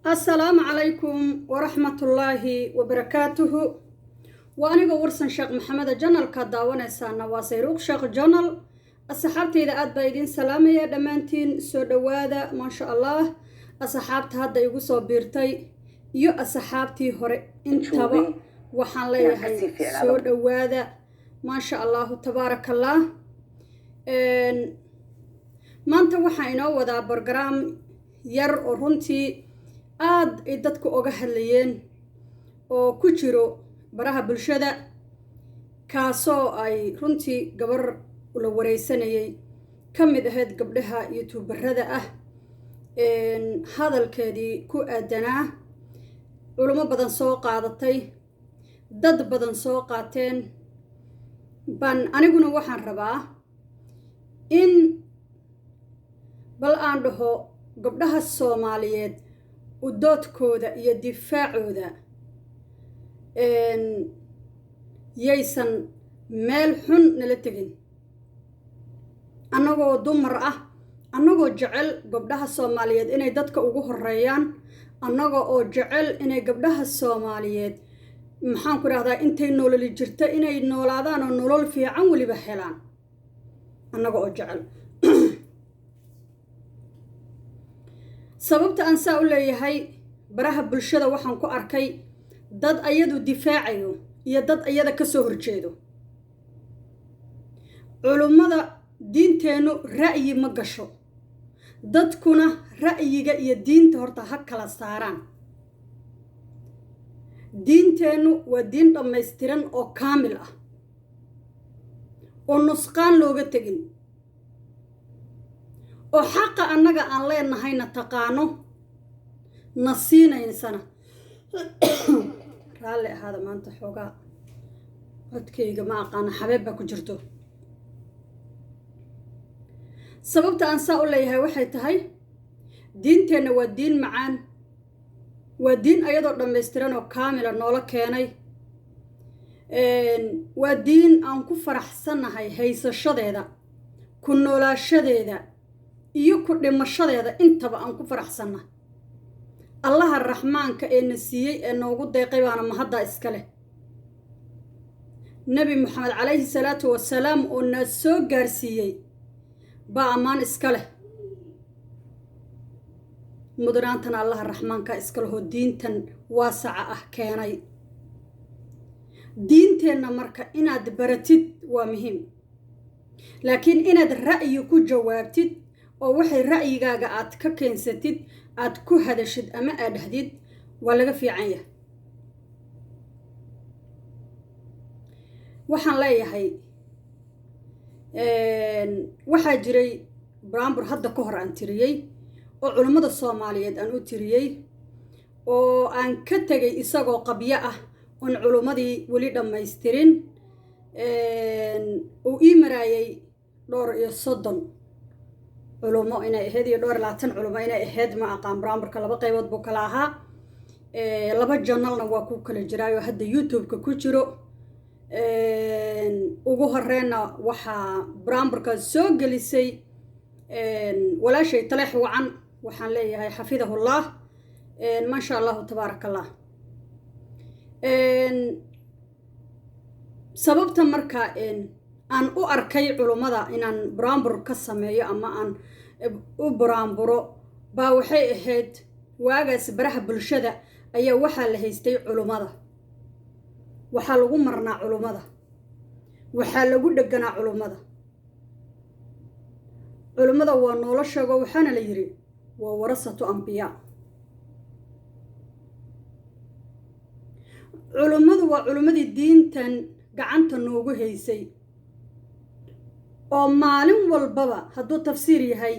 السلام عليكم ورحمة الله وبركاته. وأنا ورسن شيخ محمد جنال كداونا سانا واسيروك شيخ جنال الصحابتي إذا أدبايدين سلامية دمانتين سودوادا ما شاء الله. الصحابت هذا يقصو بيرتي يو الصحابتي هوري انتبا وحان ليهي سودوادا ما شاء الله تبارك الله. ما انت وحاينو ودا برغرام ير runtii aad ay dadku oga hadlayeen oo ku jiro baraha bulshada kaasoo ay runtii gabar la wareysanayay kamid ahayd gabdhaha youtuberada ah hadalkeedii ku aadanaa culimo badan soo qaadatay dad badan soo qaateen ban aniguna waxaan rabaa in bal aan dhaho gabdhaha Soomaaliyeed u doodkooda iyo difaacooda yaysan meel xun nala tegin annagoo dumar ah annagoo jecel gabdhaha Soomaaliyeed inay dadka ugu horeeyaan annagoo jecel inay gabdhaha Soomaaliyeed maxaan ku raahdaa intay nolol jirta inay noolaadaan oo nolol fiican waliba helaan annagoo jecel sababta aan saa u leeyahay baraha bulshada waxaan ku arkay dad ayadu difaacayo iyo dad ayada ka soo horjeedo culimada diinteenu ra'yi ma gasho dadkuna ra'yiga iyo diinta horta ha kala saaraan diinteenu waa diin dhammaystiran oo kaamil ah oo nusqaan looga tegin oo xaqa annaga aan leenahayna taqaano nasiinaysana raalli ahaada maanta xoogaa codkayga ma aqaana xabeeb baa ku jirto sababta aan saa u leeyahay waxay tahay diinteenna waa diin macaan waa diin ayadoo dhammaystiran oo kaamila noola keenay waa diin aan ku faraxsanahay haysashadeeda ku noolaashadeeda iyo ku dhimashadeeda intaba aan ku faraxsana allaha raxmaanka ee na siiyey ee noogu deeqay baana mahadda iska leh nabi maxamed calayhi salaatu wasalaam oo na soo gaarsiiyey baa ammaan iska leh mudnaantana allaha raxmaanka iska leh oo diintan waasaca ah keenay diinteenna marka inaad baratid waa muhiim laakiin inaad ra'yi ku jawaabtid oo waxay ra'yigaaga aad ka keensatid aad ku hadashid ama aad dhahdid waa laga fiican yahay waxaan leeyahay waxaa jiray brambur hadda ka hor aan tiriyey oo culimmada Soomaaliyeed aan u tiriyey oo aan ka tegay isagoo qabyo ah oon culimmadii weli dhammaystirin uu ii maraayay 30 علومة إن هذه دور لاتن علومة إن هاد مع قام برامبر كلا بقيود بكلاها لبا جنالنا واكو كل جرايو هاد يوتيوب ككوتشرو وجوهرنا وحا برامبر كزوج جلسي ولا شيء طلع وعن وحن لي هاي حفظه الله ما شاء الله تبارك الله سبب تمركا aan u arkay culimada inaan brambur ka sameeyo ama aan u bramburo baa waxay ahayd waagaas baraha bulshada ayaa waxa la haystay culimada waxa lagu marnaa culimada waxa lagu dhaganaa culimada waa noloshaga waxaana la yiri waa warasatu anbiya culimadu waa culimadii diintan gacanta noogu haysay oo maalin walbaba hadduu tafsiir yahay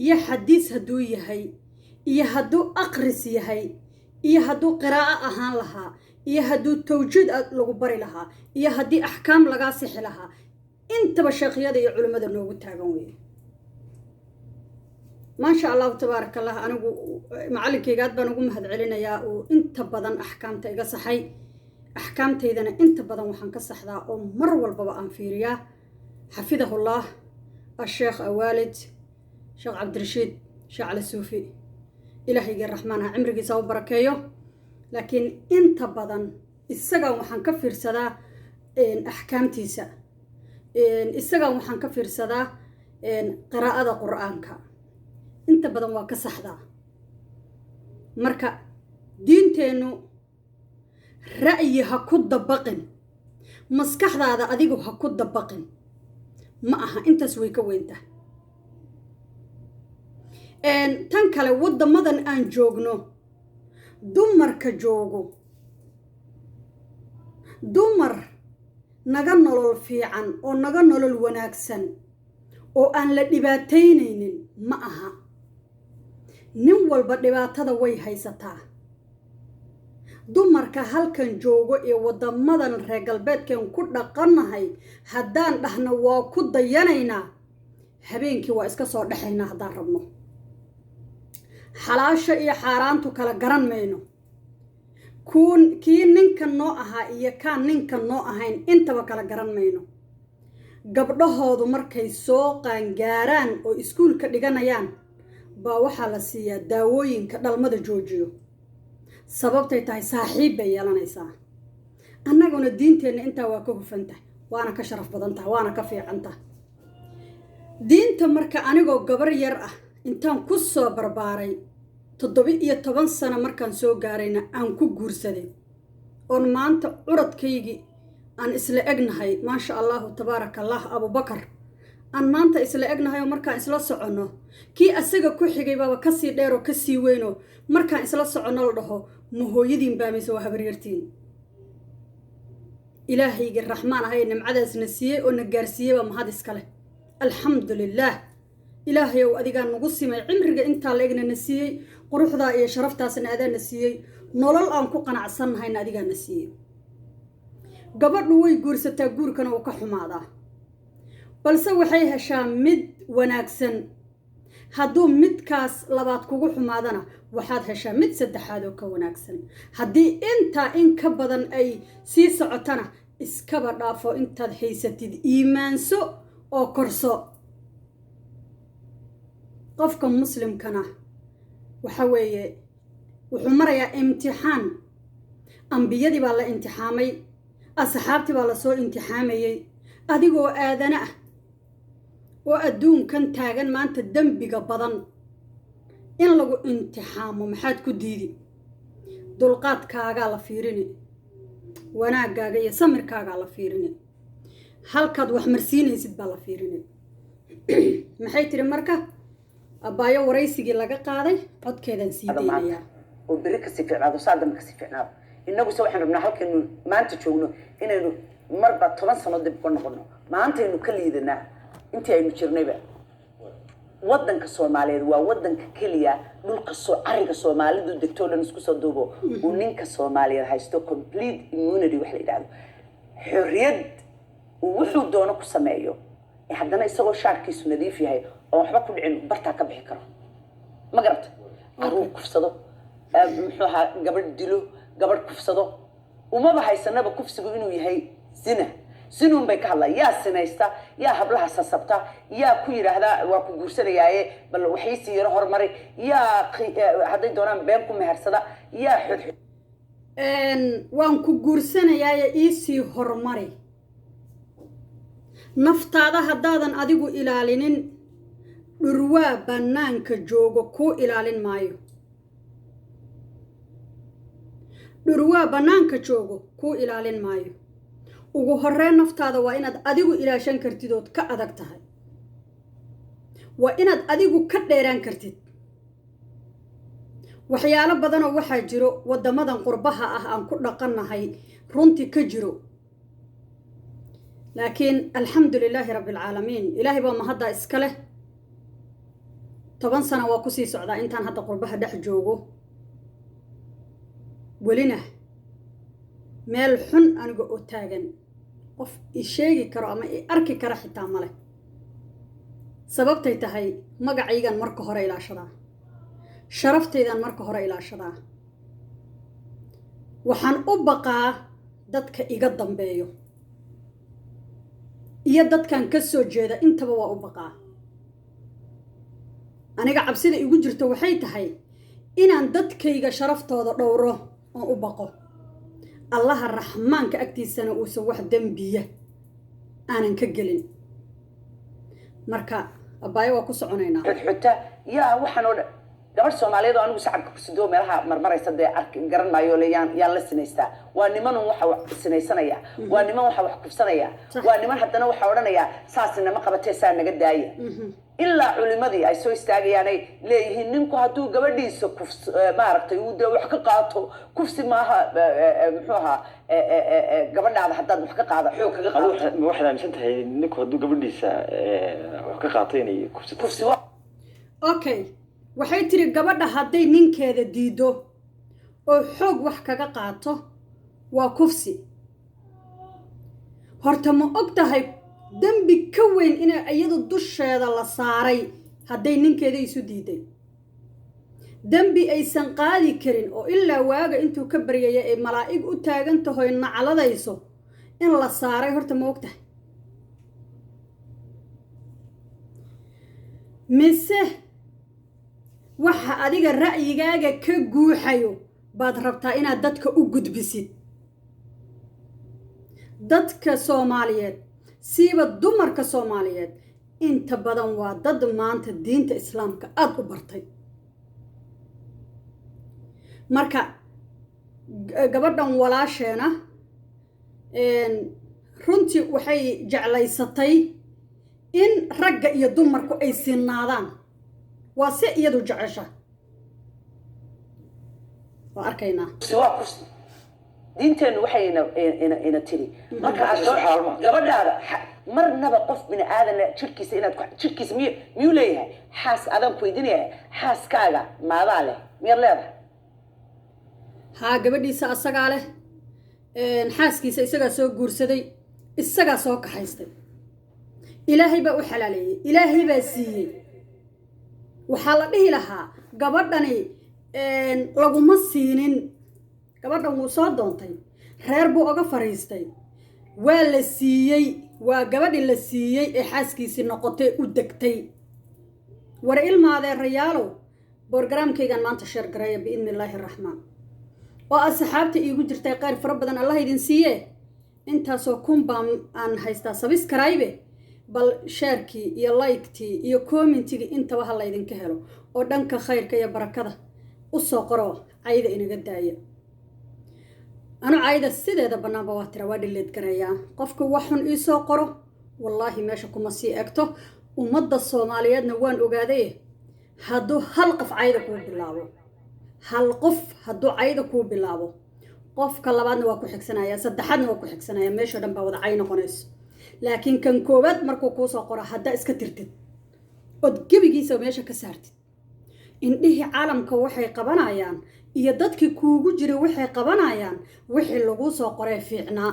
iyo xadiis hadduu yahay iyo hadduu aqris yahay iyo hadduu qiraa'o ahaan lahaa iyo hadduu tawjiid lagu bari lahaa iyo haddii axkaam laga sixi lahaa intaba sheekhyada iyo culimada noogu taagan weeye ما شاء الله تبارك الله أنا معلمكي قاعد بنقوم هذا علينا يا وأنت بدن أحكامته إذا صحي أحكامته إذا أنت بدن وحنكسح ذا ومر والبابا أنفيريا حفظه الله الشيخ والد شيخ عبد الرشيد شيخ علي السوفي ilaahayga raxmaanaha cimrigiisa u barakeeyo laakiin inta badan isagan waxaan ka fiirsadaa axkaamtiisa isagan waxaan ka fiirsadaa qiraa'ada qur'aanka inta badan waa ka saxdaa marka diinteennu ra'yi ha ku dabaqin maskaxdaada adigu ha ku dabaqin ma aha intaas way ka weyntaa tan kale waddamadan aan joogno dumarka joogo dumar naga nolol fiican oo naga nolol wanaagsan oo aan la dhibaataynaynin ma aha nin walba dhibaatada way haysataa dumarka halkan joogo ee waddamadan reer galbeedkan ku dhaqannahay haddaan dhahna waa ku dayanaynaa habeenkii waa iska soo dhexaynaa haddaan rabno xalaasha iyo xaaraantu kala garan mayno kii ninkan noo ahaa iyo kaan ninkan noo ahayn intaba kala garan mayno gabdhahoodu markay soo qaangaaraan oo iskuulka dhiganayaan baa waxaa la siiyaa daawooyinka dhalmada joojiyo sababtay tahay saaxiib bay yeelanaysaa annaguna diinteenna intaa waa ka hufan tahay waana ka sharaf badan tahay waana ka fiican tahay diinta marka anigoo gabar yar ah intaan ku soo barbaaray 17 sano markaan soo gaarayna aan ku guursaday oon maanta curadkaygii aan isla egnahay maasha allahu tabaaraka allah abubakar aan maanta isla egnahay oo markaan isla soconno kii asaga ku xigay baaba kasii dheer oo kasii weynoo markaan isla soconno la dhaho ma hooyadiin baa mise waa habaryartiin ilaahayga raxmaan ahay nimcadaasna siiyey oo na gaarsiiyey baa mahad iskale alxamdulilaah ilaahay ow adigaa nagu simay cimriga intaa la egna na siiyey quruxdaa iyo sharaftaasna adaa na siiyey nolol aan ku qanacsannahayna adigaa na siiyey gabadhu way guursataa guurkana uu ka xumaadaa balse waxay heshaa mid wanaagsan hadduu midkaas labaad kugu xumaadana waxaad heshaa mid saddexaad oo ka wanaagsan haddii intaa in ka badan ay sii socotana iskaba dhaafo intaad haysatid iimaanso oo korso qofka muslimkana waxa weeye wuxuu marayaa imtixaan ambiyadii baa la imtixaamay asxaabtii baa la soo imtixaamayey adigoo aadana ah oo adduunkan taagan maanta dembiga badan in lagu imtixaamo maxaad ku diidi dulqaadkaagaa la fiirini wanaaggaaga iyo samirkaagaa la fiirini halkaad wax marsiinaysid baa la fiirini maxay tiri marka abaayo waraysigii laga qaaday codkeedan sii deynayaa oo biri ka sii fiicnaado saadam ka sii fiicnaado inagu soo waxaan rabnaa halkaynu maanta joogno inaynu marba 10 sano dib ku noqono maantaynu ka liidanaa intii aynu jirnayba waddanka Soomaaliyeed waa waddanka kaliya dhulka soo ariga Soomaalidu degto dhan isku soo duubo oo ninka Soomaaliyeed haysto complete immunity wax la yiraahdo xorriyad uu wuxuu doono ku sameeyo haddana isagoo shaarkiisu nadiif yahay oo waxba ku dhicin barta ka bixi karo ma garata aruu kufsado muxuu ahaa gabadh dilo gabadh kufsado uma bahaysanaba kufsigu inuu yahay zina sinun bay ka hadlaa yaa sinaysta yaa hablaha sasabta yaa ku yiraahdaa waa ku guursanayaaye bal waxay sii yaro hormaray yaa hadday doonaan been ku mehersada yaa xud waan ku guursanayaaye ii sii hormaray naftaada haddaadan adigu ilaalinin dhurwaa bannaanka joogo kuu ilaalin maayo dhurwaa bannaanka joogo kuu ilaalin maayo ugu horreyn naftaada waa inaad adigu ilaashan kartid ood ka adag tahay waa inaad adigu ka dheeraan kartid waxyaalo badanoo waxaa jiro waddamadan qurbaha ah aan ku dhaqannahay runtii ka jiro laakiin alxamdulilaahi rabbilcaalamiin ilaahay baa mahaddaa iska leh 10 sano waa ku sii socdaa intaan hadda qurbaha dhex joogo welina meel xun aniga oo taagan qof i sheegi karo ama i arki kara xitaa male sababtay tahay magacaygan marka hore ilaashadaa sharaftaydan marka hore ilaashadaa waxaan u baqaa dadka iga dambeeyo iyo dadkan ka soo jeeda intaba waa u baqaa aniga cabsida igu jirto waxay tahay inaan dadkayga sharaftooda dhowro oo u baqo allaha raxmaanka agtiisana uusan wax dembiya aanan ka gelin marka abaayo waa ku soconaynaa xudxuta yaa waxaan oo gabadh Soomaaliyeed oo anigu shacabka ku sidoo meelaha marmaraysa de ark garan maayo leeyaan yaan la sinaystaa waa niman waxa wax sinaysanaya waa niman waxa wax kufsanaya waa niman haddana waxa oranaya saasina ma qabatay saa naga daaya ilaa culimadii ay soo istaagayaan ay leeyihiin ninku hadduu gabadhiisa maaragtay uu wax ka qaato kufsi maaha muxuu ahaa gabadhaada haddaad wax ka qaado xoog kaga qaado waxaad aaminsan tahay ninku hadduu gabadhiisa wax ka qaato inay kufsi okay waxay tiri gabadha hadday ninkeeda diido oo xoog wax kaga qaato waa kufsi horta ma og tahay dembi ka weyn inay iyadu dusheeda la saaray hadday ninkeeda isu diiday dembi aysan qaadi karin oo ilaa waaga intuu ka baryaya ay malaa'ig u taagan tahay nacladayso in la saaray horta ma og tahay mise waxa adiga ra'yigaaga ka guuxayo baad rabtaa inaad dadka u gudbisid dadka Soomaaliyeed siiba dumarka Soomaaliyeed inta badan waa dad maanta diinta islaamka aad u bartay marka gabadhan walaasheena runtii waxay jeclaysatay in ragga iyo dumarku ay sinaadaan waa si iyadu jecesha waa arkaynaa diinteenu waxayna ina tiri marka gabadhaada marnaba qof bini aadan jirkiisa inaad jirkiisa miyuu leeyahay xaas adan ku weydiinaya xaaskaaga maadaa leh miyaad leedahay haa gabadhiisa asagaa leh xaaskiisa isagaa soo guursaday isagaa soo kaxaystay ilaahay baa u xalaaleeyey ilaahay baa siiyey waxaa la dhihi lahaa gabadhani laguma siinin gabadhan wuu soo doontay reer buu oga fariistay waa la siiyey waa gabadhi la siiyey ee xaaskiisii noqotay u degtay war ilmaadeerayaalow borogaraamkaygan maanta sheer gareeya biidni illaahi araxmaan oo asxaabta iigu jirtay qayr fara badan allah idin siiye intaasoo kun baan aan haystaa sabiskaraybe bal sheerkii iyo like-tii iyo commentigii intaba ha laydinka helo oo dhanka khayrka iyo barakada u soo qoro cayda inaga daaya anu cayda sideeda bannaanba waa tira waa dhileed gareeyaa qofka waxun ii soo qoro wallaahi meesha kuma sii egto ummadda Soomaaliyeedna waan ogaaday hadduu hal qof cayda kuu bilaabo hal qof hadduu cayda kuu bilaabo qofka labaadna waa ku xigsanaya saddexaadna waa ku xigsanaya meesha dhan baa wada cay noqonayso laakiin kan koobaad markuu kuu soo qoro haddaa iska tirtid od gebigiisa meesha ka saartid indhihii caalamka waxay qabanayaan iyo dadkii kuugu jiray waxay qabanayaan wixii lagu soo qoray fiicnaa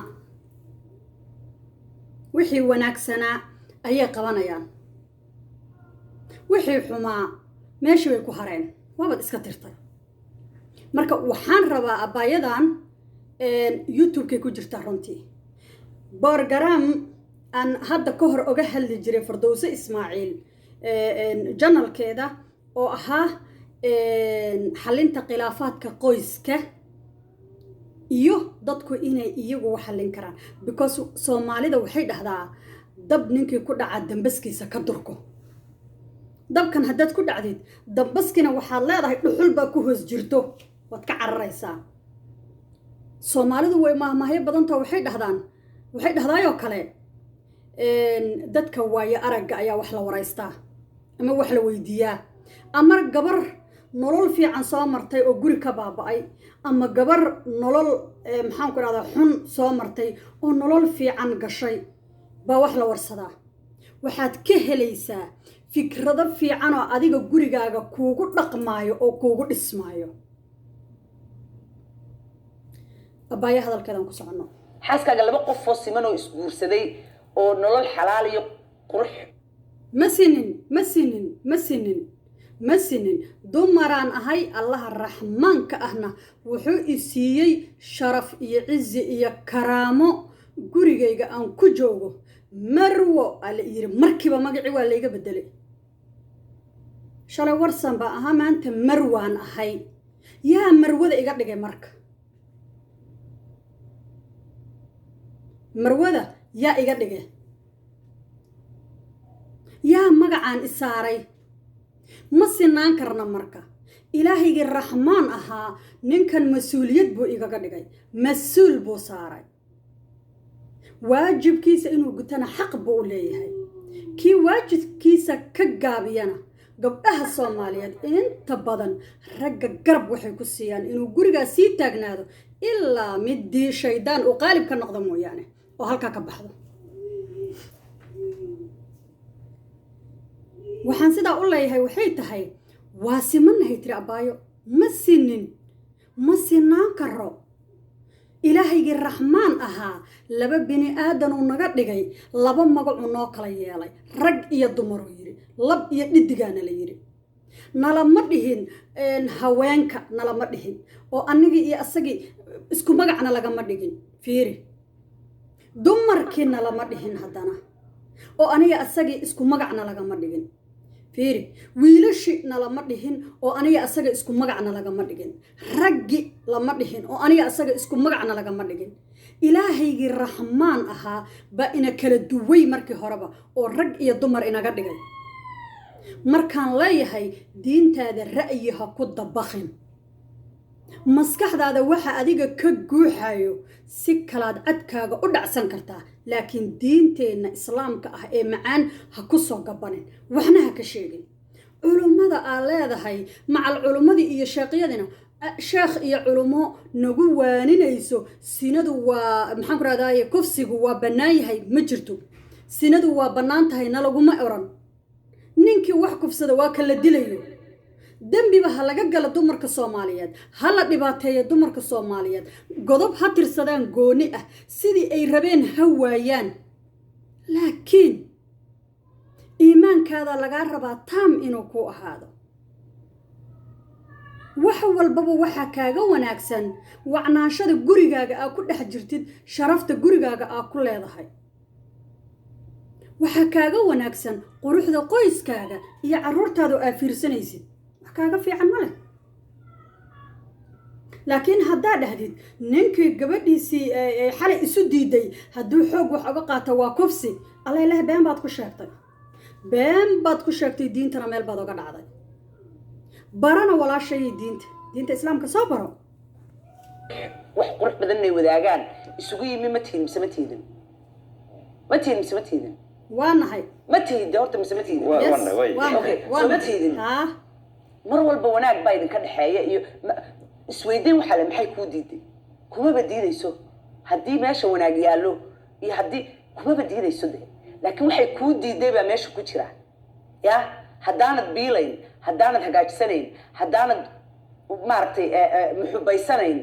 wixii wanaagsanaa ayay qabanayaan wixii xumaa meeshii bay ku hareen waabad iska tirtay marka waxaan rabaa abaayadan youtube-kay ku jirtaa runtii borogaraam aan hadda ka hor oga hadli jiray Fardowse Ismaaciil janalkeeda oo ahaa xalinta khilaafaadka qoyska iyo dadku inay iyagu wax xalin karaan because Soomaalida waxay dhahdaa dab ninkii ku dhaca dambaskiisa ka durko dabkan haddaad ku dhacdid dambaskina waxaad leedahay dhuxul baa ku hoos jirto waad ka cararaysaa Soomaalidu way maahmaahay badantoo waxay dhahdaayoo kale dadka waayo aragga ayaa wax la waraystaa ama wax la weydiiyaa ama gabar nolol fiican soo martay oo guri ka baaba'ay ama gabar nolol maxaan ku radaa xun soo martay oo nolol fiican gashay baa wax la warsadaa waxaad ka helaysaa fikrado fiican oo adiga gurigaaga kuugu dhaqmaayo oo kuugu dhismaayo abaya hadalkeedan ku socono xaaskaaga laba qof oo siman oo isguursaday oo nolol xalaal iyo qurux ma sinin dumaraan ahay allaha raxmaanka ahna wuxuu i siiyey sharaf iyo cizi iyo karaamo gurigayga aan ku joogo marwo ala yiri markiiba magacii waa layga bedelay shalay warsan baa ahaa maanta marwaan ahay yaa marwada iga dhigay marka marwada yaa iga dhigay yaa magacaan isaaray ma sinaan karna marka ilaahaygi raxmaan ahaa ninkan mas-uuliyad buu igaga dhigay mas-uul buu saaray waajibkiisa inuu gutana xaq buu u leeyahay kii waajibkiisa ka gaabiyana gabdhaha Soomaaliyeed inta badan ragga garab waxay ku siiyaan inuu guriga sii taagnaado ilaa midii shaydaan uu qaalib ka noqdo mooyaane oo halka ka baxdo waxaan sidaa u leeyahay waxay tahay waa simanahay tiri abaayo ma sinaan karo ilaahaygi raxmaan ahaa laba bini aadan uu naga dhigay laba magac uu noo kala yeelay rag iyo dumar uu yiri lab iyo dhidigaana la yiri nalama dhihin haweenka nalama dhihin oo anigi iyo asagii isku magacna lagama dhigin fiiri dumarkii nalama dhihin haddana oo aniga asagii isku magacna lagama dhigin fiiri wiilashi nalama dhihin oo aniga asaga isku magacna lagama dhigin raggi lama dhihin oo aniga asaga isku magacna lagama dhigin ilaahaygi raxmaan ahaa ba ina kala duway markii horeba oo rag iyo dumar inaga dhigay markaan leeyahay diintaada ra'yi ha ku dabaqin maskaxdaada waxa adiga ka guuxayo si kalaad cadkaaga u dhacsan kartaa laakiin diinteena islaamka ah ee macaan ha ku soo gabanin waxna ha ka sheegin culumada aa leedahay macal culumadii iyo sheeqyadina sheekh iyo culumo nagu waaninayso sinadu waa maxaan ku raadaaye kufsigu waa bannaan yahay ma jirto sinadu waa bannaan tahay na laguma oran ninkii wax kufsada waa kala dilayo dembiba ha laga gala dumarka Soomaaliyeed ha la dhibaateeyo dumarka Soomaaliyeed godob ha tirsadaan gooni ah sidii ay rabeen ha waayaan laakiin iimaankaada laga rabaa taam inuu ku ahaado wax walbaba waxa kaaga wanaagsan wacnaashada gurigaaga aa ku dhex jirtid sharafta gurigaaga aa ku leedahay waxa kaaga wanaagsan quruxda qoyskaaga iyo carruurtaada aa fiirsanaysid kaaga fiican male laakiin haddaa dhahdid ninkii gabadhiisii xalay isu diiday hadduu xoog wax uga qaato waa kufsi alla ilaah been baad ku sheegtay diintana meel baad uga dhacday barana walaashay diinta islaamka soo baro wax qurux badan inay wadaagaan isugu yimi ma tihin mise ma tihin waa nahay ma tihin de horta mise ma tihin ma tihin mar walba wanaag baa idinka dhexeeya iyo isweydiin waxa le maxay kuu diiday kumaba diidayso haddii meesha wanaag yaallo iyo haddii kumaba diidayso de laakiin waxay kuu diiday baa meesha ku jira ya haddaanad biilayn haddaanad hagaajisanayn haddaanad maaragtay muxubaysanayn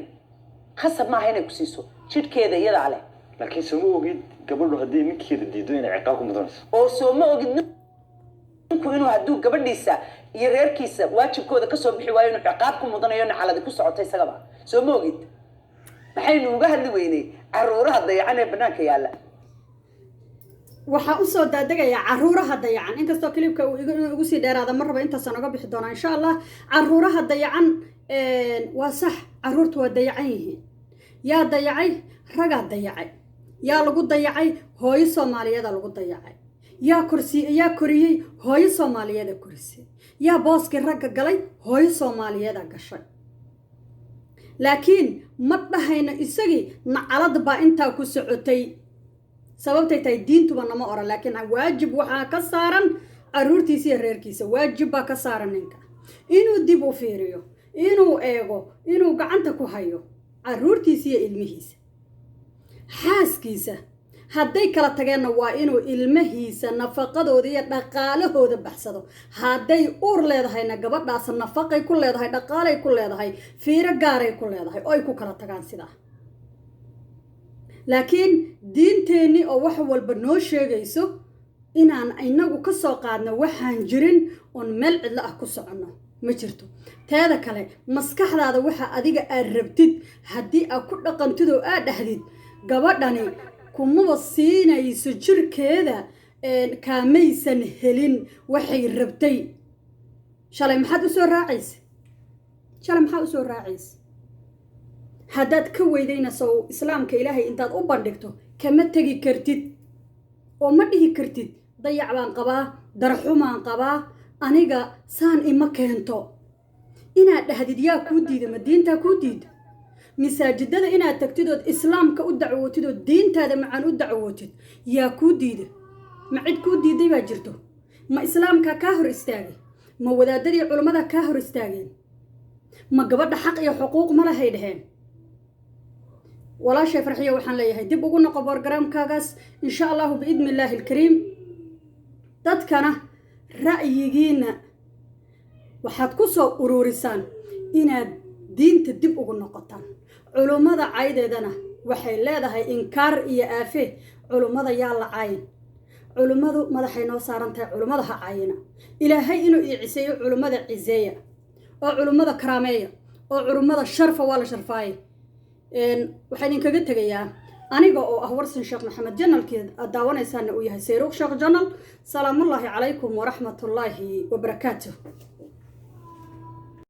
khasab maaha inay ku siiso jidhkeeda iyadaa leh laakiin soo ma ogid gabadhu haddii ninkeeda diido inay ciqaab ku mudanayso oo soo ma ogid ninku inuu hadduu gabadhiisa iyo reerkiisa waajibkooda ka soo bixi waayo inuu ciqaab ku mudanayo naxaladi ku socotay isagaba soo ma ogid maxaynu uga hadli weynay carruuraha dayacan ee bannaanka yaalla waxaa u soo daadegaya carruuraha dayacan inkastoo klibka uu igu sii dheeraada mar raba intaasaan uga bixi doonaa insha allah carruuraha dayacan waa sax carruurtu waa dayacan yihiin yaa dayacay ragaa dayacay yaa lagu dayacay hooyo Soomaaliyeed lagu dayacay yaa koriyey hooyo Soomaaliyeed korisay yaa booskii ragga galay hooyo Soomaaliyeed gashay laakiin ma dhahayna isagii nacalad baa intaa ku socotay sababtay tahay diintuba nama oran laakiin waajib waxaa ka saaran carruurtiisa iyo reerkiisa waajib baa ka saaran ninka inuu dib u fiiriyo inuu eego inuu gacanta ku hayo carruurtiisa iyo ilmihiisa xaaskiisa hadday kala tageenna waa inuu ilmahiisa nafaqadooda iyo dhaqaalahooda baxsado hadday uur leedahayna gabadhaas nafaqay ku leedahay dhaqaalay ku leedahay fiiro gaaray ku leedahay oo ay ku kala tagaan sidaa laakiin diinteenni oo wax walba noo sheegayso inaan inagu ka soo qaadno waxaan jirin oon meel cidlo ah ku soconno ma jirto teeda kale maskaxdaada waxa adiga aad rabtid haddii aad ku dhaqantid oo aad dhahdid gabadhani kumaba siinayso jirkeeda kaamaysan helin waxay rabtay shalay maxaad u soo raacaysa shalay maxaa u soo raacays haddaad ka weydayna sow islaamka ilaahay intaad u bandhigto kama tegi kartid oo ma dhihi kartid dayac baan qabaa darxumaan qabaa aniga saan ima keento inaad dhahdid yaa kuu diida ma diintaa kuu diida masaajidada inaad tagtid ood islaamka u dacwootid oo diintaada macaan u dacwootid yaa kuu diida ma cid kuu diiday baa jirto ma islaamkaa kaa hor istaagay ma wadaadadii culummada kaa hor istaageen ma gabadha xaq iyo xuquuq ma lahay dhaheen walaashay farxiyo waxaan leeyahay dib ugu noqo borogaraamkaagaas insha allahu biidni illaahi alkariim dadkana ra'yigiina waxaad ku soo uruurisaan inaad diinta dib ugu noqotaan culummada caydeedana waxay leedahay inkaar iyo aafe culummada yaa la caayin culummadu madaxay noo saaran tahay culummada ha caayina ilaahay inuu ii ciseeyo culummada ciseeya oo culummada karaameeya oo culummada sharfa waa la sharfaaye waxaan idinkaga tegayaa aniga oo ah warsan sheekh maxamed janalkii aad daawanaysaana uu yahay sayruuq sheekh janal salaamullaahi calaykum waraxmatullaahi wabarakaatuh